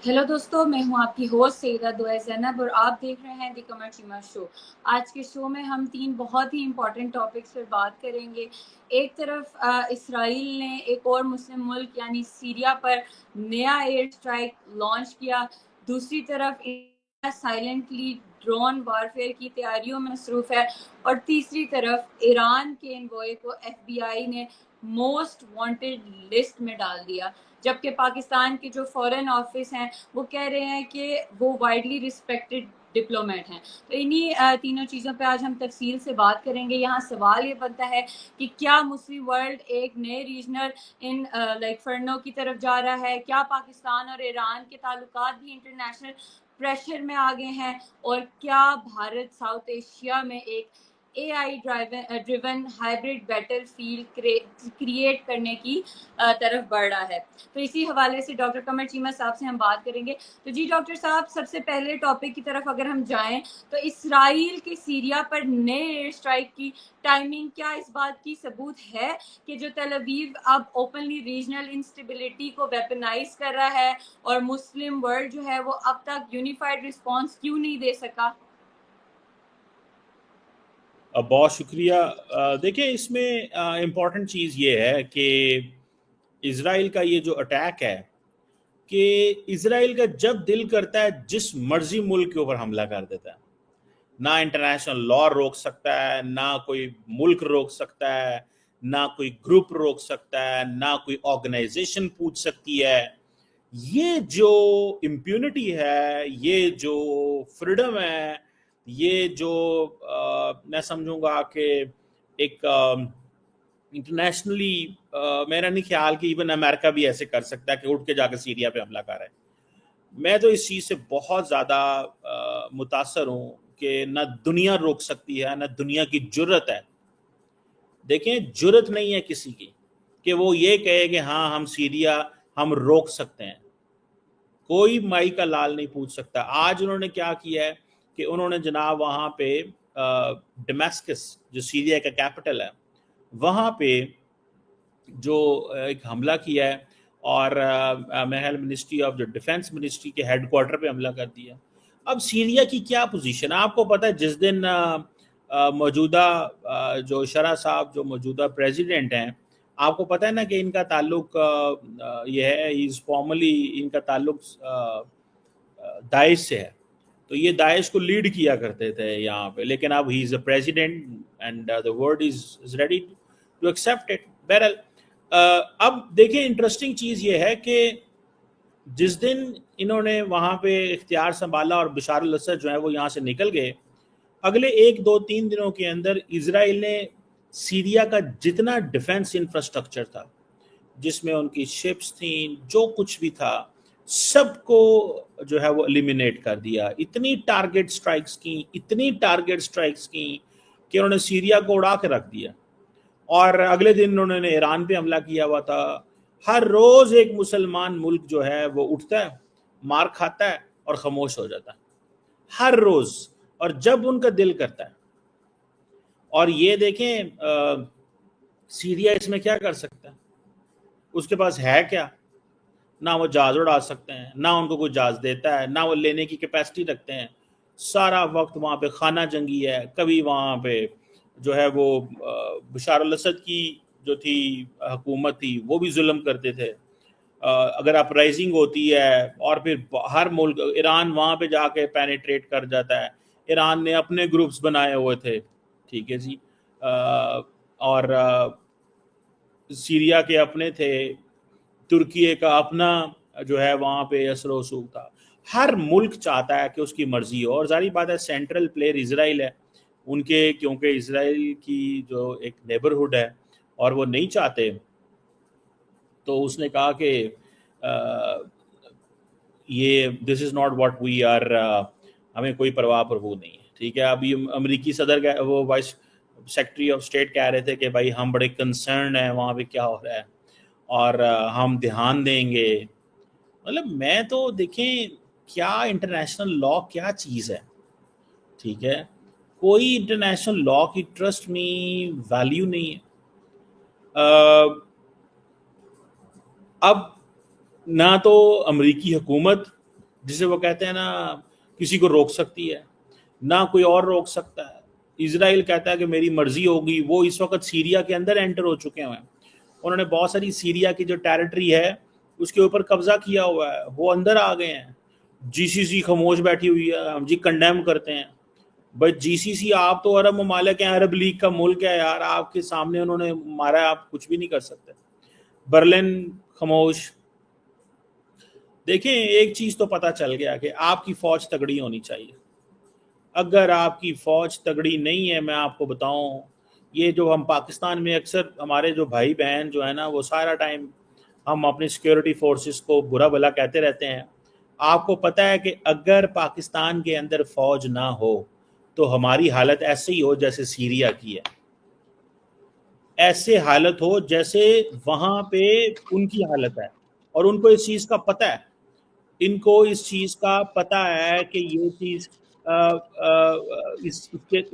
Hello दोस्तों, मैं हूं आपकी होस्ट सईदा दुआ ज़ैनब और आप देख रहे हैं दी कमर चीमा शो। आज के शो में हम 3 बहुत ही इम्पोर्टेंट टॉपिक्स पर बात करेंगे। एक तरफ इसराइल ने एक और मुस्लिम मुल्क यानी सीरिया पर नया एयर स्ट्राइक लॉन्च किया। दूसरी तरफ इंडिया साइलेंटली ड्रोन वारफेयर की तैयारियों में मसरूफ़ है। और तीसरी तरफ ईरान के एनवॉय को FBI ने मोस्ट वांटेड लिस्ट में डाल दिया, जबकि पाकिस्तान के जो फॉरेन ऑफिस हैं वो कह रहे हैं कि वो वाइडली रिस्पेक्टेड डिप्लोमेट हैं। तो इन्हीं तीनों चीज़ों पे आज हम तफसील से बात करेंगे। यहाँ सवाल ये बनता है कि क्या मुस्लिम वर्ल्ड एक नए रीजनल इन फरनों की तरफ जा रहा है? क्या पाकिस्तान और ईरान के ताल्लुकात भी इंटरनेशनल प्रेशर में आ गए हैं? और क्या भारत साउथ एशिया में एक AI driven hybrid battle field create करने की तरफ बढ़ रहा है? तो इसी हवाले से डॉक्टर कमर चीमा साहब से हम बात करेंगे। तो जी डॉक्टर साहब, सबसे पहले टॉपिक की तरफ अगर हम जाएं तो इसराइल के सीरिया पर नए एयर स्ट्राइक की टाइमिंग क्या इस बात की सबूत है कि जो तेल अवीव अब ओपनली रीजनल इंस्टेबिलिटी को वेपनाइज कर रहा है और मुस्लिम वर्ल्ड जो है वो अब तक यूनिफाइड रिस्पॉन्स क्यों नहीं दे सका? बहुत शुक्रिया। देखिए, इसमें इम्पॉर्टेंट चीज़ ये है कि इज़राइल का ये जो अटैक है कि इज़राइल का जब दिल करता है जिस मर्जी मुल्क के ऊपर हमला कर देता है। ना इंटरनेशनल लॉ रोक सकता है, ना कोई मुल्क रोक सकता है, ना कोई ग्रुप रोक सकता है, ना कोई ऑर्गेनाइजेशन पूछ सकती है। ये जो इम्प्यूनिटी है, ये जो फ्रीडम है, ये जो मैं समझूंगा कि एक इंटरनेशनली मेरा नहीं ख्याल कि इवन अमेरिका भी ऐसे कर सकता है कि उठ के जाकर सीरिया पे हमला करे। मैं तो इस चीज़ से बहुत ज़्यादा मुतासर हूँ कि ना दुनिया रोक सकती है, ना दुनिया की जुर्रत है। देखें, जुर्रत नहीं है किसी की कि वो ये कहे कि हाँ हम सीरिया हम रोक सकते हैं। कोई माई का लाल नहीं पूछ सकता। आज उन्होंने क्या किया है कि उन्होंने जनाब वहाँ पे डमस्कस जो सीरिया का कैपिटल है वहाँ पे जो एक हमला किया है और महल मिनिस्ट्री ऑफ जो डिफेंस मिनिस्ट्री के हेडक्वार्टर पे हमला कर दिया। अब सीरिया की क्या पोजीशन है आपको पता है? जिस दिन मौजूदा जो शरा साहब जो मौजूदा प्रेसिडेंट हैं, आपको पता है ना कि इनका ताल्लुक ये है, इज फॉर्मली इनका ताल्लुक दाइश से है। तो ये दाइश को लीड किया करते थे यहाँ पे, लेकिन अब he is a president and the world is ready to accept it. बहरहाल अब देखिए, इंटरेस्टिंग चीज़ ये है कि जिस दिन इन्होंने वहाँ पे इख्तियार संभाला और बशार अल असद जो है वो यहाँ से निकल गए, अगले 1 2 3 दिनों के अंदर इजराइल ने सीरिया का जितना डिफेंस इंफ्रास्ट्रक्चर था, जिसमें उनकी शिप्स थी, जो कुछ भी था, सबको जो है वो एलिमिनेट कर दिया। इतनी टारगेट स्ट्राइक्स की, इतनी टारगेट स्ट्राइक्स की कि उन्होंने सीरिया को उड़ा के रख दिया। और अगले दिन उन्होंने ईरान पे हमला किया हुआ था। हर रोज एक मुसलमान मुल्क जो है वो उठता है, मार खाता है और खामोश हो जाता है, हर रोज, और जब उनका दिल करता है। और ये देखें, सीरिया इसमें क्या कर सकता है? उसके पास है क्या? ना वो जहाज उड़ा सकते हैं, ना उनको कोई जहाज देता है, ना वो लेने की कैपेसिटी रखते हैं। सारा वक्त वहाँ पे खाना जंगी है। कभी वहाँ पे जो है वो बशार अल असद की जो थी हुकूमत थी वो भी जुल्म करते थे। अगर अपराइजिंग होती है और फिर हर मुल्क, ईरान वहाँ पे जाके पेनिट्रेट कर जाता है। ईरान ने अपने ग्रुप्स बनाए हुए थे, ठीक है जी। और सीरिया के अपने थे, तुर्की का अपना जो है वहाँ पे असर वसूल था। हर मुल्क चाहता है कि उसकी मर्जी हो, और जारी बात है सेंट्रल प्लेयर इजराइल है उनके, क्योंकि इजराइल की जो एक नेबरहुड है और वो नहीं चाहते। तो उसने कहा कि ये this is not what we are, हमें कोई परवाह प्रभु नहीं है, ठीक है। अभी अमेरिकी सदर वो वाइस सेक्रेटरी ऑफ स्टेट कह रहे थे कि भाई हम बड़े कंसर्न हैं वहाँ पे क्या हो रहा है और हम ध्यान देंगे। मतलब मैं तो देखें, क्या इंटरनेशनल लॉ क्या चीज़ है, ठीक है। कोई इंटरनेशनल लॉ की ट्रस्ट में वैल्यू नहीं है। अब ना तो अमेरिकी हुकूमत जिसे वो कहते हैं ना किसी को रोक सकती है, ना कोई और रोक सकता है। इजराइल कहता है कि मेरी मर्जी होगी। वो इस वक्त सीरिया के अंदर एंटर हो चुके हैं, उन्होंने बहुत सारी सीरिया की जो टेरिटरी है उसके ऊपर कब्जा किया हुआ है, वो अंदर आ गए हैं। जीसीसी खामोश बैठी हुई है, हम जी कंडेम करते हैं, बट जीसीसी आप तो अरब ममालिक हैं, अरब लीग का मुल्क है यार, आपके सामने उन्होंने मारा, आप कुछ भी नहीं कर सकते। बर्लिन खामोश। देखें, एक चीज तो पता चल गया कि आपकी फौज तगड़ी होनी चाहिए। अगर आपकी फौज तगड़ी नहीं है, मैं आपको बताऊं, ये जो हम पाकिस्तान में अक्सर हमारे जो भाई बहन जो है ना, वो सारा टाइम हम अपनी सिक्योरिटी फोर्सेस को बुरा भला कहते रहते हैं। आपको पता है कि अगर पाकिस्तान के अंदर फौज ना हो तो हमारी हालत ऐसे ही हो जैसे सीरिया की है, ऐसे हालत हो जैसे वहां पे उनकी हालत है। और उनको इस चीज का पता है, इनको इस चीज का पता है कि ये चीज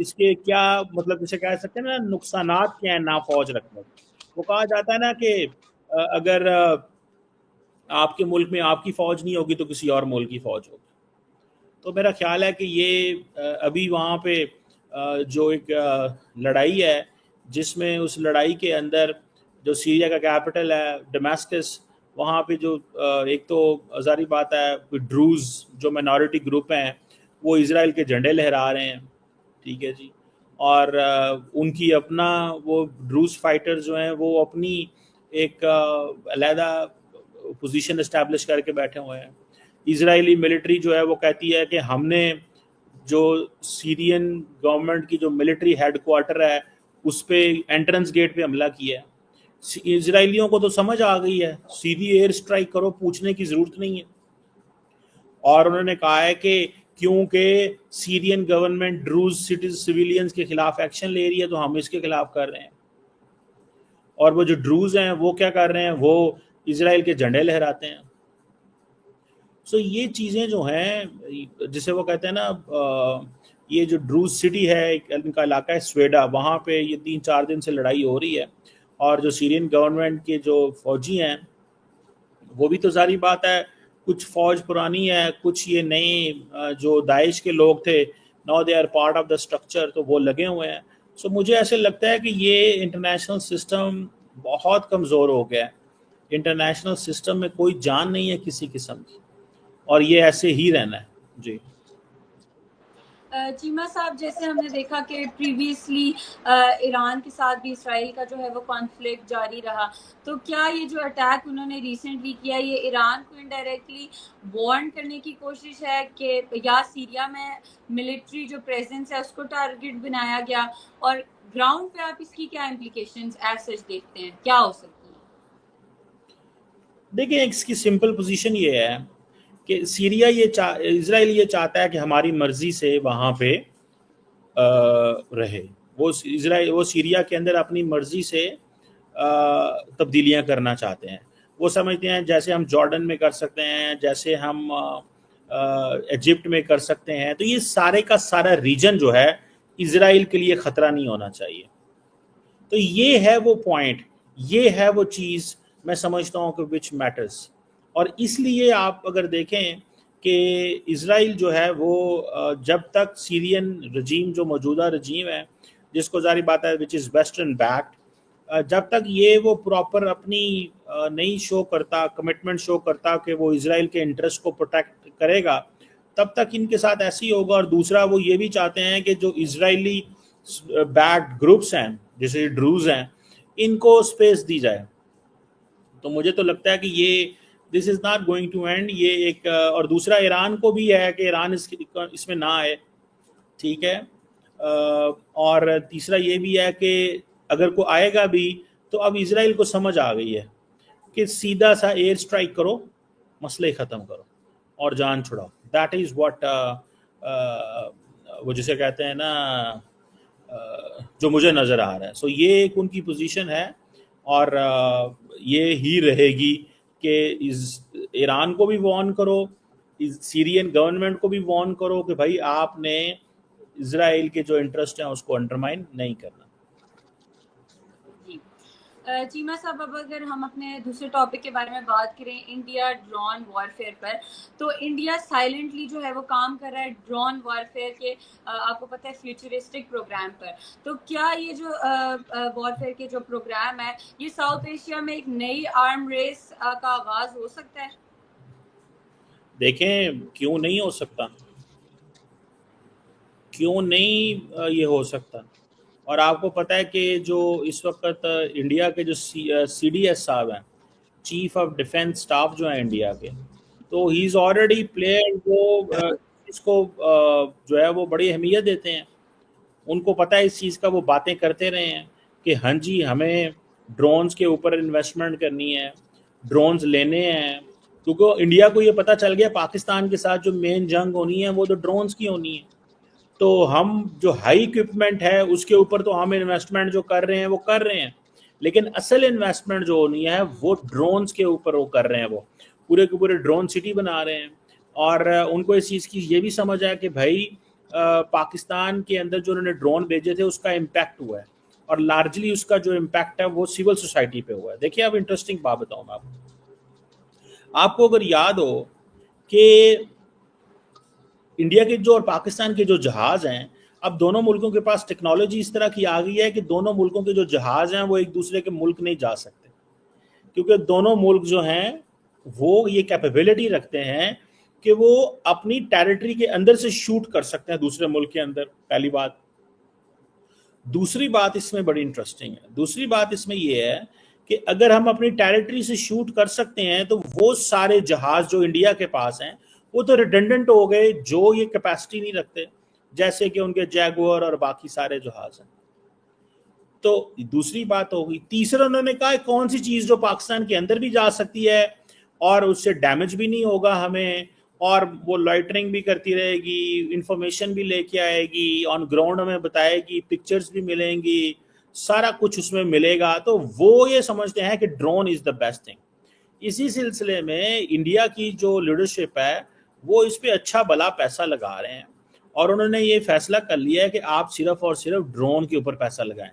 इसके क्या मतलब, जिसे कह सकते हैं ना नुकसानात क्या है ना फौज रखने के। वो कहा जाता है ना कि अगर आपके मुल्क में आपकी फौज नहीं होगी तो किसी और मुल्क की फौज होगी। तो मेरा ख्याल है कि ये अभी वहाँ पे जो एक लड़ाई है, जिसमें उस लड़ाई के अंदर जो सीरिया का कैपिटल है डमास्कस, वहाँ पे जो एक तो जारी बात है ड्रूज जो माइनॉरिटी ग्रुप हैं वो इजराइल के झंडे लहरा रहे हैं, ठीक है जी। और उनकी अपना वो ड्रूज फाइटर्स जो हैं वो अपनी एक अलहदा पोजीशन इस्टेब्लिश करके बैठे हुए हैं। इजरायली मिलिट्री जो है वो कहती है कि हमने जो सीरियन गवर्नमेंट की जो मिलिट्री हेडक्वार्टर है उस पे एंट्रेंस गेट पे हमला किया है। इजरायलियों को तो समझ आ गई है, सीधी एयर स्ट्राइक करो, पूछने की जरूरत नहीं है। और उन्होंने कहा है कि क्योंकि सीरियन गवर्नमेंट ड्रूज सिविलियंस के खिलाफ एक्शन ले रही है तो हम इसके खिलाफ कर रहे हैं। और वो जो ड्रूज हैं वो क्या कर रहे हैं, वो इजराइल के झंडे लहराते हैं। सो ये चीज़ें जो हैं, जिसे वो कहते हैं ना, ये जो ड्रूज सिटी है, इनका इलाका है स्वेडा, वहाँ पे ये 3-4 दिन से लड़ाई हो रही है। और जो सीरियन गवर्नमेंट के जो फौजी हैं वो भी तो सारी बात है, कुछ फौज पुरानी है, कुछ ये नए जो दाइश के लोग थे, now they are part of the structure, तो वो लगे हुए हैं। सो मुझे ऐसे लगता है कि ये इंटरनेशनल सिस्टम बहुत कमज़ोर हो गया है। इंटरनेशनल सिस्टम में कोई जान नहीं है किसी किस्म की, और ये ऐसे ही रहना है जी। चीमा साहब, जैसे हमने देखा कि प्रीवियसली ईरान के साथ भी इसराइल का जो है वो कॉन्फ्लिक्ट जारी रहा, तो क्या ये जो अटैक उन्होंने रिसेंटली किया ये ईरान को इनडायरेक्टली वार्न करने की कोशिश है कि या सीरिया में मिलिट्री जो प्रेजेंस है उसको टारगेट बनाया गया, और ग्राउंड पे आप इसकी क्या इम्प्लीकेशंस एज सच देखते हैं, क्या हो सकती है? देखिए, इसकी सिंपल पोजीशन ये है कि सीरिया इजराइल ये चाहता है कि हमारी मर्जी से वहाँ पे रहे। वो सीरिया के अंदर अपनी मर्जी से तब्दीलियां करना चाहते हैं। वो समझते हैं जैसे हम जॉर्डन में कर सकते हैं, जैसे हम इजिप्ट में कर सकते हैं, तो ये सारे का सारा रीजन जो है इजराइल के लिए ख़तरा नहीं होना चाहिए। तो ये है वो पॉइंट, ये है वो चीज़ मैं समझता हूँ कि विच मैटर्स। और इसलिए आप अगर देखें कि इजराइल जो है वो जब तक सीरियन रजीम जो मौजूदा रजीम है, जिसको जारी बात है विच इज़ वेस्टर्न बैक्ड, जब तक ये वो प्रॉपर अपनी नहीं शो करता, कमिटमेंट शो करता कि वो इजराइल के इंटरेस्ट को प्रोटेक्ट करेगा, तब तक इनके साथ ऐसे ही होगा। और दूसरा वो ये भी चाहते हैं कि जो इजरायली बैक्ड ग्रुप्स हैं जैसे ड्रूज हैं, इनको स्पेस दी जाए। तो मुझे तो लगता है कि ये this is not going to end. ये एक और दूसरा ईरान को भी है कि ईरान इसमें ना आए, ठीक है। और तीसरा ये भी है कि अगर कोई आएगा भी तो अब इजराइल को समझ आ गई है कि सीधा सा एयर स्ट्राइक करो, मसले ख़त्म करो और जान छुड़ाओ। दैट इज़ व्हाट वो जिसे कहते हैं ना जो मुझे नज़र आ रहा है। सो ये एक उनकी पोजीशन है, और ये ही रहेगी कि ईरान को भी वार्न करो, सीरियन गवर्नमेंट को भी वार्न करो कि भाई आपने इजराइल के जो इंटरेस्ट हैं उसको अंडरमाइन नहीं करना। चीमा साहब, अब अगर हम अपने दूसरे टॉपिक के बारे में बात करें, इंडिया ड्रोन वॉरफेयर पर, तो इंडिया साइलेंटली जो है वो काम कर रहा है ड्रोन वॉरफेयर के, आपको पता है, फ्यूचरिस्टिक प्रोग्राम पर। तो क्या ये जो वॉरफेयर के जो प्रोग्राम है, ये साउथ एशिया में एक नई आर्म रेस का आगाज हो सकता है? देखें, क्यों नहीं हो सकता, क्यों नहीं ये हो सकता। और आपको पता है कि जो इस वक्त इंडिया के जो CDS साहब हैं, चीफ ऑफ डिफेंस स्टाफ जो है इंडिया के, तो ही इज़ ऑलरेडी प्लेयर, वो इसको जो है वो बड़ी अहमियत देते हैं। उनको पता है इस चीज़ का, वो बातें करते रहे हैं कि हाँ जी हमें ड्रोन्स के ऊपर इन्वेस्टमेंट करनी है, ड्रोन्स लेने हैं, क्योंकि इंडिया को ये पता चल गया पाकिस्तान के साथ जो मेन जंग होनी है वो तो ड्रोन्स की होनी है। तो हम जो हाई इक्विपमेंट है उसके ऊपर तो हम इन्वेस्टमेंट जो कर रहे हैं वो कर रहे हैं, लेकिन असल इन्वेस्टमेंट जो होनी है वो ड्रोन्स के ऊपर वो कर रहे हैं। वो पूरे के पूरे ड्रोन सिटी बना रहे हैं। और उनको इस चीज़ की ये भी समझ है कि भाई पाकिस्तान के अंदर जो उन्होंने ड्रोन भेजे थे उसका इम्पैक्ट हुआ है, और लार्जली उसका जो इम्पैक्ट है वो सिविल सोसाइटी पे हुआ है। देखिए, अब इंटरेस्टिंग बात बताऊँ मैं आपको अगर याद हो कि इंडिया के जो और पाकिस्तान के जो जहाज़ हैं, अब दोनों मुल्कों के पास टेक्नोलॉजी इस तरह की आ गई है कि दोनों मुल्कों के जो जहाज़ हैं वो एक दूसरे के मुल्क नहीं जा सकते, क्योंकि दोनों मुल्क जो हैं वो ये कैपेबिलिटी रखते हैं कि वो अपनी टेरिटरी के अंदर से शूट कर सकते हैं दूसरे मुल्क के अंदर, पहली बात। दूसरी बात इसमें बड़ी इंटरेस्टिंग है, दूसरी बात इसमें ये है कि अगर हम अपनी टेरिटरी से शूट कर सकते हैं तो वो सारे जहाज जो इंडिया के पास हैं वो तो रिडंडेंट हो गए, जो ये कैपेसिटी नहीं रखते, जैसे कि उनके जैगुआर और बाकी सारे जहाज हैं। तो दूसरी बात होगी। तीसरा उन्होंने कहा कौन सी चीज़ जो पाकिस्तान के अंदर भी जा सकती है और उससे डैमेज भी नहीं होगा हमें, और वो लॉइटरिंग भी करती रहेगी, इंफॉर्मेशन भी लेके आएगी, ऑन ग्राउंड हमें बताएगी, पिक्चर्स भी मिलेंगी, सारा कुछ उसमें मिलेगा। तो वो ये समझते हैं कि drone is the best thing. इसी सिलसिले में इंडिया की जो लीडरशिप है वो इस पे अच्छा भला पैसा लगा रहे हैं, और उन्होंने ये फैसला कर लिया है कि आप सिर्फ और सिर्फ ड्रोन के ऊपर पैसा लगाएं।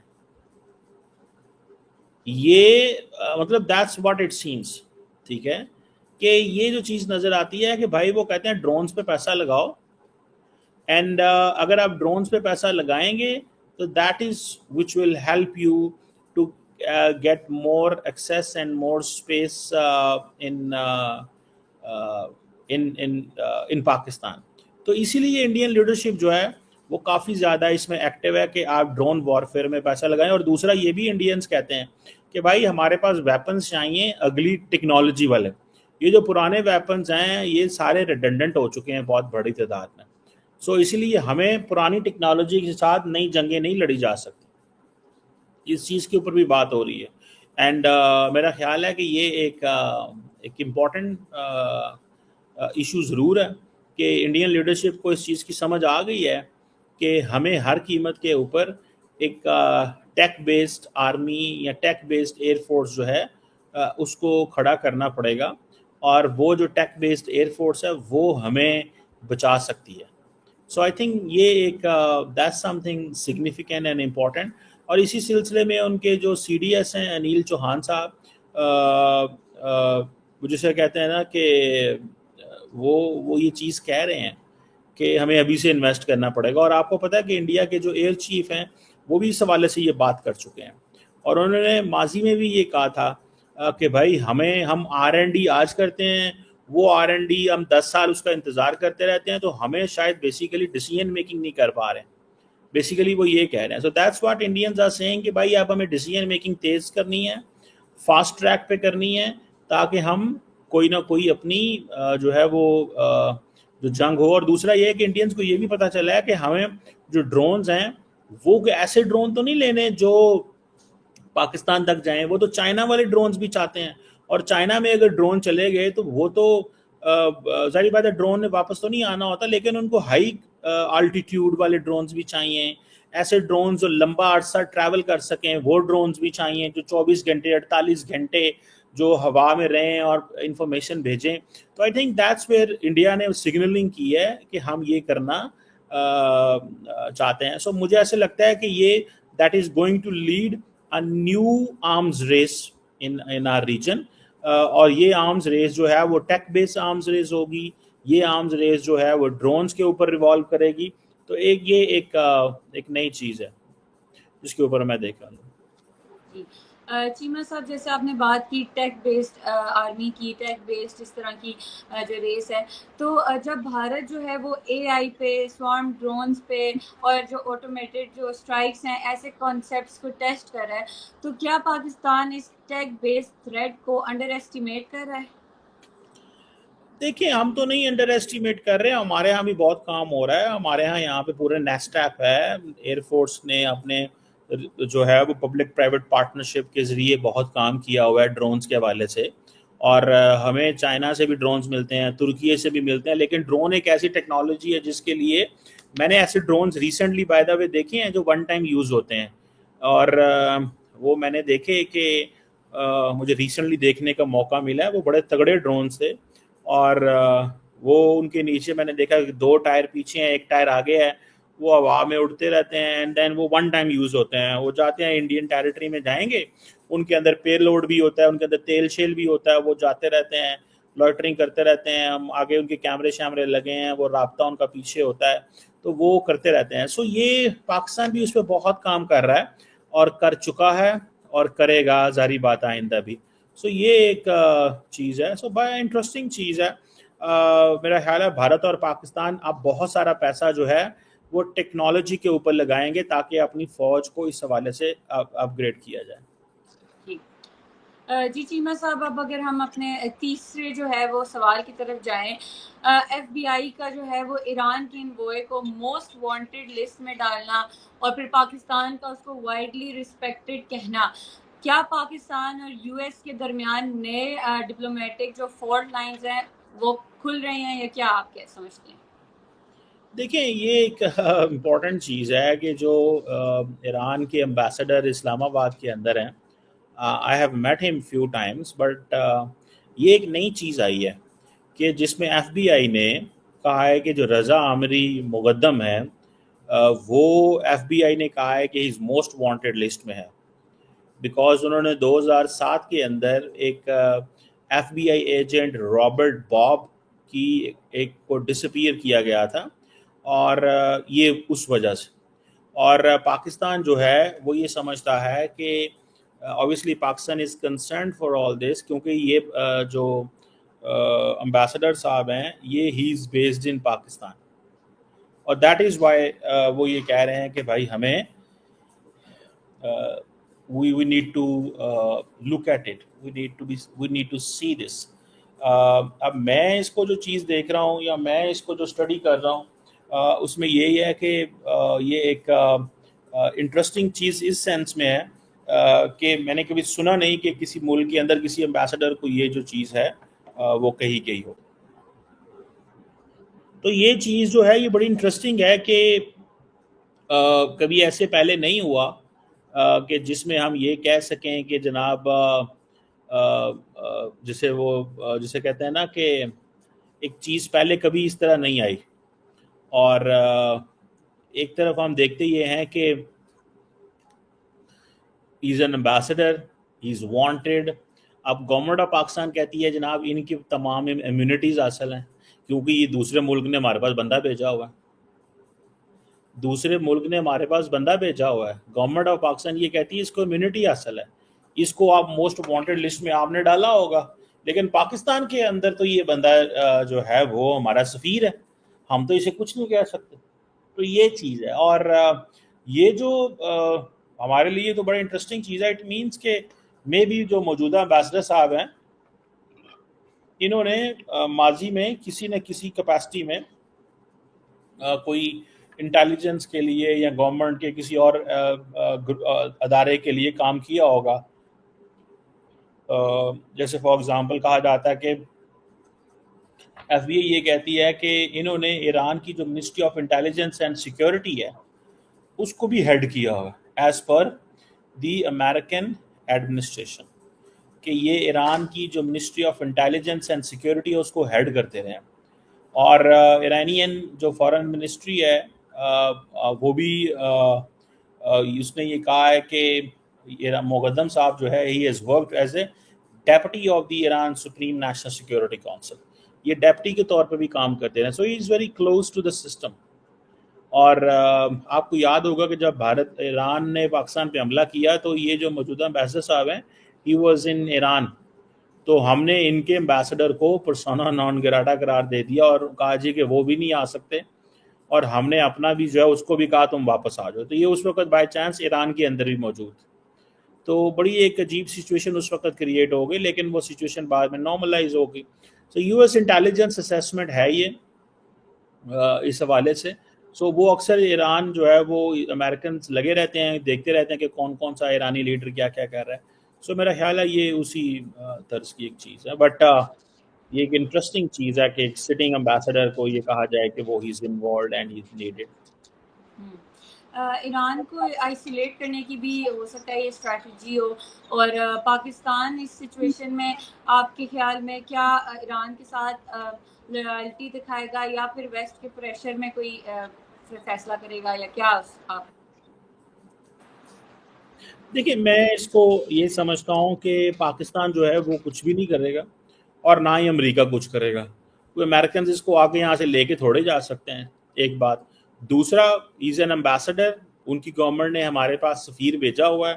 ये मतलब दैट्स व्हाट इट सीम्स, ठीक है, कि ये जो चीज़ नज़र आती है कि भाई वो कहते हैं ड्रोन्स पे पैसा लगाओ, एंड अगर आप ड्रोन्स पे पैसा लगाएंगे तो that is which will help you to get more access and more space in Pakistan. तो इसीलिए इंडियन लीडरशिप जो है वो काफ़ी ज़्यादा इसमें एक्टिव है कि आप ड्रोन वॉरफेयर में पैसा लगाएं। और दूसरा ये भी इंडियंस कहते हैं कि भाई हमारे पास वेपन्स चाहिए अगली टेक्नोलॉजी वाले, ये जो पुराने वेपन्स हैं ये सारे रिडंडेंट हो चुके हैं बहुत बड़ी तादाद में। सो इसीलिए हमें पुरानी टेक्नोलॉजी के साथ नई जंगें नहीं लड़ी जा सकती। इस चीज़ के ऊपर भी बात हो रही है। एंड मेरा ख्याल है कि ये एक इम्पॉर्टेंट इशू ज़रूर है कि इंडियन लीडरशिप को इस चीज़ की समझ आ गई है कि हमें हर कीमत के ऊपर एक टेक बेस्ड आर्मी या टेक बेस्ड एयरफोर्स जो है उसको खड़ा करना पड़ेगा, और वो जो टेक बेस्ड एयरफोर्स है वो हमें बचा सकती है। सो आई थिंक ये एक that's something significant and important. और इसी सिलसिले में उनके जो CDS हैं अनिल चौहान साहब, वो जैसे कहते हैं ना कि वो ये चीज़ कह रहे हैं कि हमें अभी से इन्वेस्ट करना पड़ेगा। और आपको पता है कि इंडिया के जो एयर चीफ हैं वो भी इस हवाले से ये बात कर चुके हैं, और उन्होंने माजी में भी ये कहा था कि भाई हम R&D आज करते हैं, वो R&D हम 10 साल उसका इंतज़ार करते रहते हैं, तो हमें शायद बेसिकली डिसीजन मेकिंग नहीं कर पा रहे हैं। बेसिकली वो ये कह रहे हैं। So that's what Indians are saying कि भाई आप हमें डिसीजन मेकिंग तेज़ करनी है, फास्ट ट्रैक पे करनी है, ताकि हम कोई ना कोई अपनी जो है वो जो जंग हो। और दूसरा ये है कि इंडियंस को ये भी पता चला है कि हमें जो ड्रोन्स हैं वो ऐसे ड्रोन तो नहीं लेने जो पाकिस्तान तक जाएं, वो तो चाइना वाले ड्रोन्स भी चाहते हैं। और चाइना में अगर ड्रोन चले गए तो वो तो जाहिर बात है ड्रोन ने वापस तो नहीं आना होता, लेकिन उनको हाई आल्टीट्यूड वाले ड्रोन्स भी चाहिए, ऐसे ड्रोन्स जो लंबा अरसा ट्रैवल कर सकें वो ड्रोन्स भी चाहिए, जो 24 घंटे 48 घंटे जो हवा में रहें और इंफॉर्मेशन भेजें। तो I think that's where India ने सिग्नलिंग की है कि हम ये करना चाहते हैं। सो मुझे ऐसे लगता है कि ये that is going to lead a new arms race in our region. اور یہ آرمز ریس جو ہے وہ ٹیک بیس آرمز ریس ہوگی. یہ آرمز ریس جو ہے وہ ڈرونز کے اوپر ریوالو کرے گی. تو یہ ایک نئی چیز ہے جس کے اوپر میں دیکھ رہا ہوں. جی چیمہ صاحب، جیسے آپ نے بات کی ٹیک بیسڈ آرمی کی، ٹیک بیسڈ اس طرح کی جو ریس ہے، تو جب بھارت جو ہے وہ اے آئی پہ، سوارم ڈرونز پہ اور جو آٹومیٹڈ جو اسٹرائکس ہیں، ایسے کانسیپٹس کو ٹیسٹ کر رہا ہے، تو کیا پاکستان اس ٹیک بیسڈ تھریٹ کو انڈر ایسٹیمیٹ کر رہا ہے؟ دیکھیں، ہم تو نہیں انڈر ایسٹیمیٹ کر رہے ہیں. ہمارے ہاں بھی بہت کام ہو رہا ہے. ہمارے ہاں یہاں پہ پورے نیسٹیپ ہے. ایئر فورس نے اپنے جو ہے وہ پبلک پرائیویٹ پارٹنرشپ کے ذریعے بہت کام کیا ہوا ہے ڈرونز کے حوالے سے. اور ہمیں چائنا سے بھی ڈرونز ملتے ہیں، ترکی سے بھی ملتے ہیں. لیکن ڈرون ایک ایسی ٹیکنالوجی ہے جس کے لیے میں نے ایسے ڈرونز ریسنٹلی بائی دا وے دیکھے ہیں جو ون ٹائم یوز ہوتے ہیں. اور وہ میں نے دیکھے کہ مجھے ریسنٹلی دیکھنے کا موقع ملا ہے. وہ بڑے تگڑے ڈرونز تھے. اور وہ ان کے نیچے میں نے دیکھا کہ 2 ٹائر پیچھے ہیں، 1 ٹائر آگے ہے. وہ ہوا میں اڑتے رہتے ہیں اینڈ دین وہ ون ٹائم یوز ہوتے ہیں. وہ جاتے ہیں انڈین ٹیریٹری میں جائیں گے، ان کے اندر پے لوڈ بھی ہوتا ہے، ان کے اندر تیل شیل بھی ہوتا ہے. وہ جاتے رہتے ہیں، لوٹرنگ کرتے رہتے ہیں. ہم آگے ان کے کیمرے شیمرے لگے ہیں، وہ رابطہ ان کا پیچھے ہوتا ہے، تو وہ کرتے رہتے ہیں. سو یہ پاکستان بھی اس پہ بہت کام کر رہا ہے اور کر چکا ہے اور کرے گا، ظاہری بات آئندہ بھی. سو یہ ایک چیز ہے. سو بڑا انٹرسٹنگ چیز ہے. میرا خیال ہے بھارت اور پاکستان اب بہت سارا پیسہ جو ہے وہ ٹیکنالوجی کے اوپر لگائیں گے تاکہ اپنی فوج کو اس حوالے سے اپ گریڈ کیا جائے. جی چیمہ صاحب، اب اگر ہم اپنے تیسرے جو ہے وہ سوال کی طرف جائیں، ایف بی آئی کا جو ہے وہ ایران کے انووئے کو موسٹ وانٹڈ لسٹ میں ڈالنا اور پھر پاکستان کا اس کو وائڈلی رسپیکٹڈ کہنا، کیا پاکستان اور یو ایس کے درمیان نئے ڈپلومیٹک جو فالٹ لائنز ہیں وہ کھل رہے ہیں، یا کیا آپ کیا سمجھتے ہیں؟ دیکھیں، یہ ایک امپورٹنٹ چیز ہے کہ جو ایران کے امبیسڈر اسلام آباد کے اندر ہیں. آئی ہیو میٹ ہم فیو ٹائمس، بٹ یہ ایک نئی چیز آئی ہے کہ جس میں ایف بی آئی نے کہا ہے کہ جو رضا عامری مقدم ہے وہ ایف بی آئی نے کہا ہے کہ از موسٹ وانٹڈ لسٹ میں ہے. بیکاز انہوں نے 2007 کے اندر ایک ایف بی آئی ایجنٹ رابرٹ باب کی ایک کو ڈسپیئر کیا گیا تھا، اور یہ اس وجہ سے. اور پاکستان جو ہے وہ یہ سمجھتا ہے کہ obviously Pakistan is concerned for all this, کیونکہ یہ جو امبیسڈر صاحب ہیں یہ ہی از بیسڈ ان پاکستان. اور دیٹ از وائی وہ یہ کہہ رہے ہیں کہ بھائی ہمیں we need to look at it, we need to see this. اب میں اس کو جو چیز دیکھ رہا ہوں یا میں اس کو جو اسٹڈی کر رہا ہوں اس میں یہی ہے کہ یہ ایک انٹرسٹنگ چیز اس سینس میں ہے کہ میں نے کبھی سنا نہیں کہ کسی ملک کے اندر کسی امبیسڈر کو یہ جو چیز ہے وہ کہی گئی ہو. تو یہ چیز جو ہے یہ بڑی انٹرسٹنگ ہے کہ کبھی ایسے پہلے نہیں ہوا کہ جس میں ہم یہ کہہ سکیں کہ جناب جسے کہتے ہیں نا کہ ایک چیز پہلے کبھی اس طرح نہیں آئی. اور ایک طرف ہم دیکھتے یہ ہیں کہ he is an ambassador, he is wanted. اب گورنمنٹ آف پاکستان کہتی ہے جناب ان کی تمام امیونٹیز حاصل ہیں کیونکہ یہ دوسرے ملک نے ہمارے پاس بندہ بھیجا ہوا ہے. دوسرے ملک نے ہمارے پاس بندہ بھیجا ہوا ہے. گورنمنٹ آف پاکستان یہ کہتی ہے اس کو امیونٹی حاصل ہے، اس کو آپ موسٹ وانٹیڈ لسٹ میں آپ نے ڈالا ہوگا. لیکن پاکستان کے اندر تو یہ بندہ جو ہے وہ ہمارا سفیر ہے، ہم تو اسے کچھ نہیں کہہ سکتے. تو یہ چیز ہے. اور یہ جو ہمارے لیے تو بڑا انٹرسٹنگ چیز ہے. اٹ مینس کہ مے بی جو موجودہ امبیسڈر صاحب ہیں انہوں نے ماضی میں کسی نہ کسی کیپیسٹی میں کوئی انٹیلیجنس کے لیے یا گورنمنٹ کے کسی اور ادارے کے لیے کام کیا ہوگا. جیسے فار ایگزامپل کہا جاتا ہے کہ ایف بی آئی یہ کہتی ہے کہ انہوں نے ایران کی جو ministry of intelligence and security ہے اس کو بھی ہیڈ کیا ہوا ایز پر دی امریکن ایڈمنسٹریشن، کہ یہ ایران کی جو ministry of intelligence and security ہے اس کو ہیڈ کرتے رہے. اور ایرانین جو فارن منسٹری ہے وہ بھی اس نے یہ کہا ہے کہ مقدم صاحب جو ہے he has worked as a deputy of the Iran supreme national security council. یہ ڈیپٹی کے طور پہ بھی کام کرتے ہیں. So he is very close to the system. اور آپ کو یاد ہوگا کہ جب بھارت ایران نے پاکستان پہ حملہ کیا تو یہ جو موجودہ امبیسڈر صاحب ہیں ہی واز ان ایران. تو ہم نے ان کے امبیسڈر کو پرسونا نان گراٹا قرار دے دیا اور کہا جی کہ وہ بھی نہیں آ سکتے, اور ہم نے اپنا بھی جو ہے اس کو بھی کہا تم واپس آ جاؤ. تو یہ اس وقت بائی چانس ایران کے اندر بھی موجود. تو بڑی ایک عجیب سچویشن اس وقت کریٹ ہو گئی, لیکن وہ سچویشن بعد میں نارملائز ہو گئی. تو یو ایس انٹیلیجنس اسیسمنٹ ہے یہ اس حوالے سے. سو وہ اکثر ایران جو ہے وہ امریکنز لگے رہتے ہیں, دیکھتے رہتے ہیں کہ کون کون سا ایرانی لیڈر کیا کیا کر رہا ہے. سو میرا خیال ہے یہ اسی طرز کی ایک چیز ہے. بٹ یہ ایک انٹرسٹنگ چیز ہے کہ ایک سٹنگ امبیسڈر کو یہ کہا جائے کہ وہ he is involved and he is needed. Iran کو آئسولیٹ کرنے کی بھی ہو سکتا ہے یہ اسٹریٹجی ہو, اور پاکستان اس سچویشن میں آپ کے خیال میں کیا ایران کے ساتھ لائلٹی دکھائے گا یا پھر ویسٹ کے پریشر میں کوئی فیصلہ کرے گا, یا کیا آپ؟ دیکھیں میں اس کو یہ سمجھتا ہوں کہ پاکستان جو ہے وہ کچھ بھی نہیں کرے گا اور نہ ہی امریکہ کچھ کرے گا. کوئی امریکنز اس کو آگے یہاں سے لے کے تھوڑے جا سکتے ہیں, ایک بات. دوسرا, ایز این امبیسڈر ان کی گورنمنٹ نے ہمارے پاس سفیر بھیجا ہوا ہے.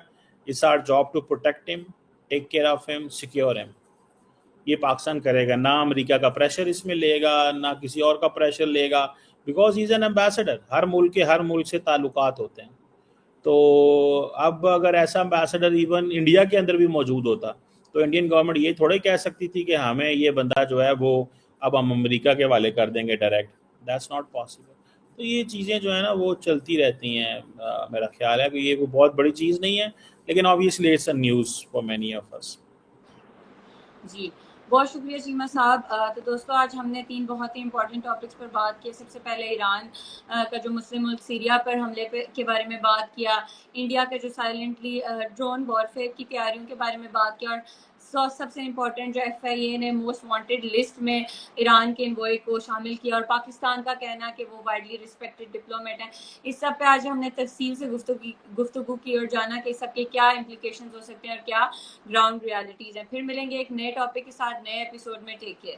It's our job to protect ہم, ٹیک کیئر آف ہم, سیکیور ہم. یہ پاکستان کرے گا, نہ امریکہ کا پریشر اس میں لے گا, نہ کسی اور کا پریشر لے گا, بیکاز ایز این امبیسڈر. ہر ملک سے تعلقات ہوتے ہیں. تو اب اگر ایسا امبیسڈر ایون انڈیا کے اندر بھی موجود ہوتا تو انڈین گورنمنٹ یہ تھوڑے کہہ سکتی تھی کہ ہمیں یہ بندہ جو ہے وہ اب ہم امریکہ کے حوالے کر دیں گے ڈائریکٹ. That's not possible. تو یہ چیزیں جو ہے نا وہ چلتی رہتی ہیں. میرا خیال ہے کہ یہ کوئی بہت بڑی چیز نہیں ہے, لیکن obviously it's a news for many of us. جی بہت شکریہ شیما صاحب. تو دوستو آج ہم نے 3 بہت ہی امپورٹنٹ ٹاپکس پر بات کی. سب سے پہلے ایران کا جو مسلم ملک سیریا پر حملے کے بارے میں بات کیا, انڈیا کا جو سائلنٹلی ڈرون وارفیئر کی تیاریوں کے بارے میں بات کیا, اور سب سے امپورٹنٹ جو ایف آئی اے نے موسٹ وانٹیڈ لسٹ میں ایران کے انوائے کو شامل کیا, اور پاکستان کا کہنا کہ وہ وائڈلی ریسپیکٹڈ ڈپلومیٹ ہیں. اس سب پہ آج ہم نے تفصیل سے گفتگو کی اور جانا کہ اس سب کے کیا امپلیکیشنز ہو سکتے ہیں اور کیا گراؤنڈ ریالٹیز ہیں. پھر ملیں گے ایک نئے ٹاپک کے ساتھ نئے ایپیسوڈ میں. Take care.